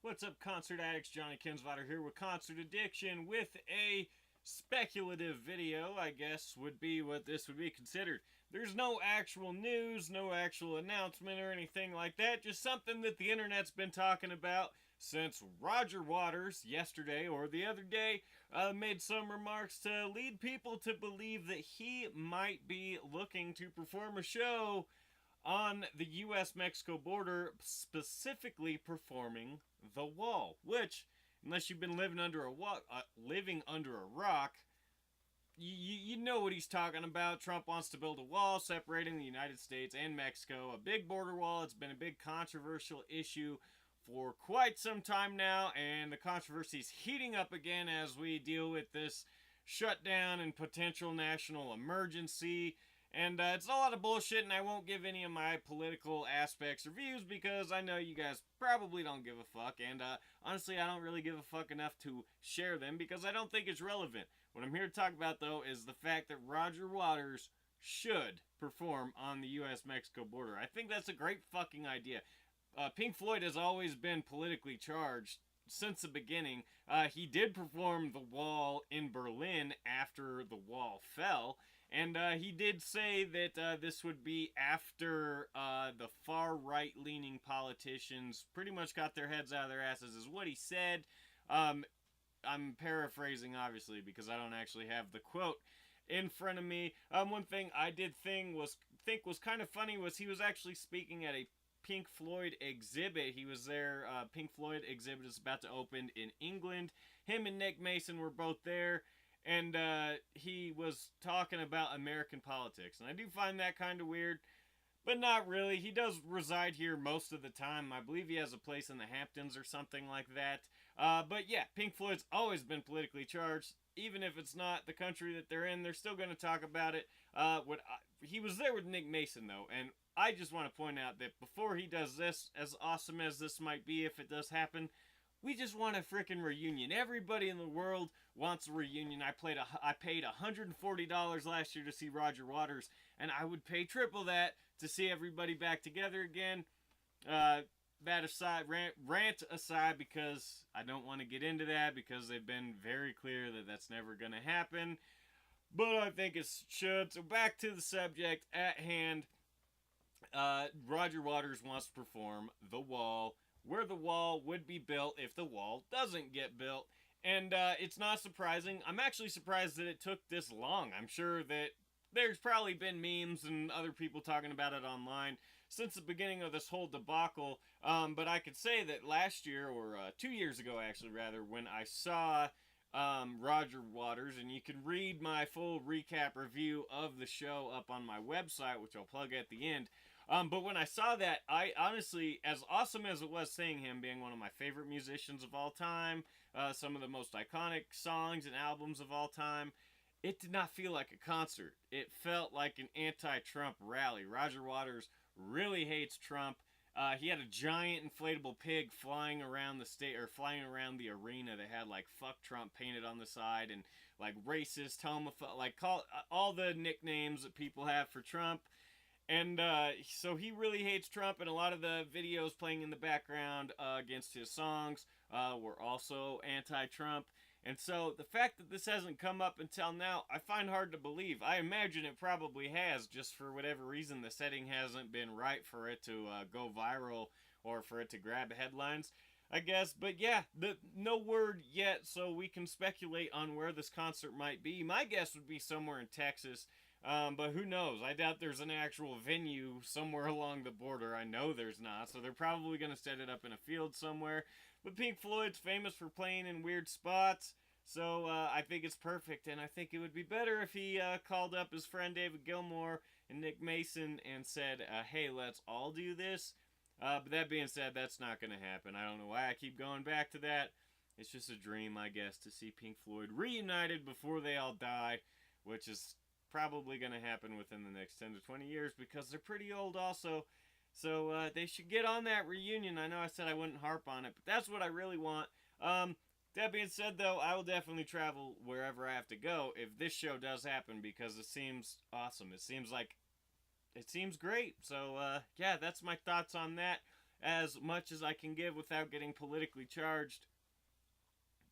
What's up, concert addicts? Johnny Kinsvater here with Concert Addiction with a speculative video, I guess would be what this would be considered. There's no actual news, no actual announcement or anything like that, just something that the internet's been talking about since Roger Waters yesterday or the other day made some remarks to lead people to believe that he might be looking to perform a show on the U.S.-Mexico border, specifically performing The Wall, which, unless you've been living under a rock, you know what he's talking about. Trump wants to build a wall separating the United States and Mexico, a big border wall. It's been a big controversial issue for quite some time now, and the controversy is heating up again as we deal with this shutdown and potential national emergency. And it's a lot of bullshit, and I won't give any of my political aspects or views because I know you guys probably don't give a fuck. And honestly, I don't really give a fuck enough to share them because I don't think it's relevant. What I'm here to talk about, though, is the fact that Roger Waters should perform on the U.S.-Mexico border. I think that's a great fucking idea. Pink Floyd has always been politically charged since the beginning. He did perform The Wall in Berlin after the wall fell, and he did say that this would be after the far right-leaning politicians pretty much got their heads out of their asses, is what he said. I'm paraphrasing, obviously, because I don't actually have the quote in front of me. One thing I did think was kind of funny was he was actually speaking at a Pink Floyd exhibit. He was there. Pink Floyd exhibit is about to open in England. Him and Nick Mason were both there, and he was talking about American politics. And I do find that kind of weird, but not really. He does reside here most of the time. I believe he has a place in the Hamptons or something like that. But yeah, Pink Floyd's always been politically charged. Even if it's not the country that they're in, they're still going to talk about it. He was there with Nick Mason, though, and I just want to point out that before he does this, as awesome as this might be if it does happen, we just want a freaking reunion. Everybody in the world wants a reunion. I paid $140 last year to see Roger Waters, and I would pay triple that to see everybody back together again. That aside, rant aside, because I don't want to get into that because they've been very clear that that's never going to happen. But I think it should. So back to the subject at hand. Roger Waters wants to perform The Wall, where the wall would be built if the wall doesn't get built. And it's not surprising. I'm actually surprised that it took this long. I'm sure that there's probably been memes and other people talking about it online since the beginning of this whole debacle. But I could say that last year, or 2 years ago actually rather, when I saw Roger Waters, and you can read my full recap review of the show up on my website, which I'll plug at the end. But when I saw that, I honestly, as awesome as it was seeing him being one of my favorite musicians of all time, some of the most iconic songs and albums of all time, it did not feel like a concert. It felt like an anti-Trump rally. Roger Waters really hates Trump. He had a giant inflatable pig flying around the state, or flying around the arena that had like "fuck Trump" painted on the side, and like racist, homophobic, like all the nicknames that people have for Trump. And so he really hates Trump, and a lot of the videos playing in the background against his songs were also anti-Trump. And so the fact that this hasn't come up until now, I find hard to believe. I imagine it probably has, just for whatever reason the setting hasn't been right for it to go viral or for it to grab headlines, I guess. But yeah, no word yet, so we can speculate on where this concert might be. My guess would be somewhere in Texas. But who knows? I doubt there's an actual venue somewhere along the border. I know there's not, so they're probably going to set it up in a field somewhere. But Pink Floyd's famous for playing in weird spots, so I think it's perfect, and I think it would be better if he called up his friend David Gilmour and Nick Mason and said, hey, let's all do this. But that being said, that's not going to happen. I don't know why I keep going back to that. It's just a dream, I guess, to see Pink Floyd reunited before they all die, which is probably going to happen within the next 10 to 20 years because they're pretty old also. So they should get on that reunion. I know I said I wouldn't harp on it, but that's what I really want. That being said, though, I will definitely travel wherever I have to go if this show does happen because it seems awesome. It seems great. So, yeah, that's my thoughts on that. as much as I can give without getting politically charged.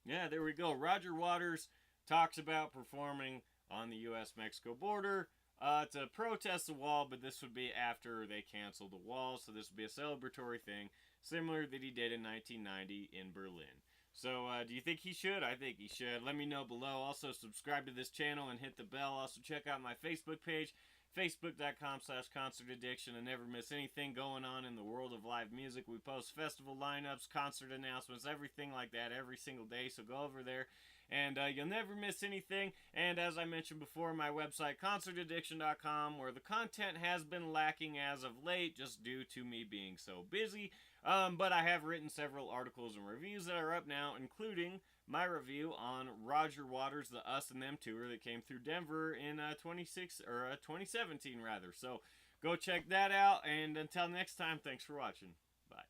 Yeah, there we go. Roger Waters talks about performing on the U.S.-Mexico border to protest the wall, but this would be after they canceled the wall, so this would be a celebratory thing, similar that he did in 1990 in Berlin. So, do you think he should? I think he should. Let me know below. Also, subscribe to this channel and hit the bell. Also, check out my Facebook page, facebook.com/concertaddiction, and never miss anything going on in the world of live music. We post festival lineups, concert announcements, everything like that every single day, so go over there and you'll never miss anything. And as I mentioned before, my website, concertaddiction.com, where the content has been lacking as of late just due to me being so busy. But I have written several articles and reviews that are up now, including my review on Roger Waters' The Us and Them tour that came through Denver in 2017 rather. So go check that out, and until next time, thanks for watching. Bye.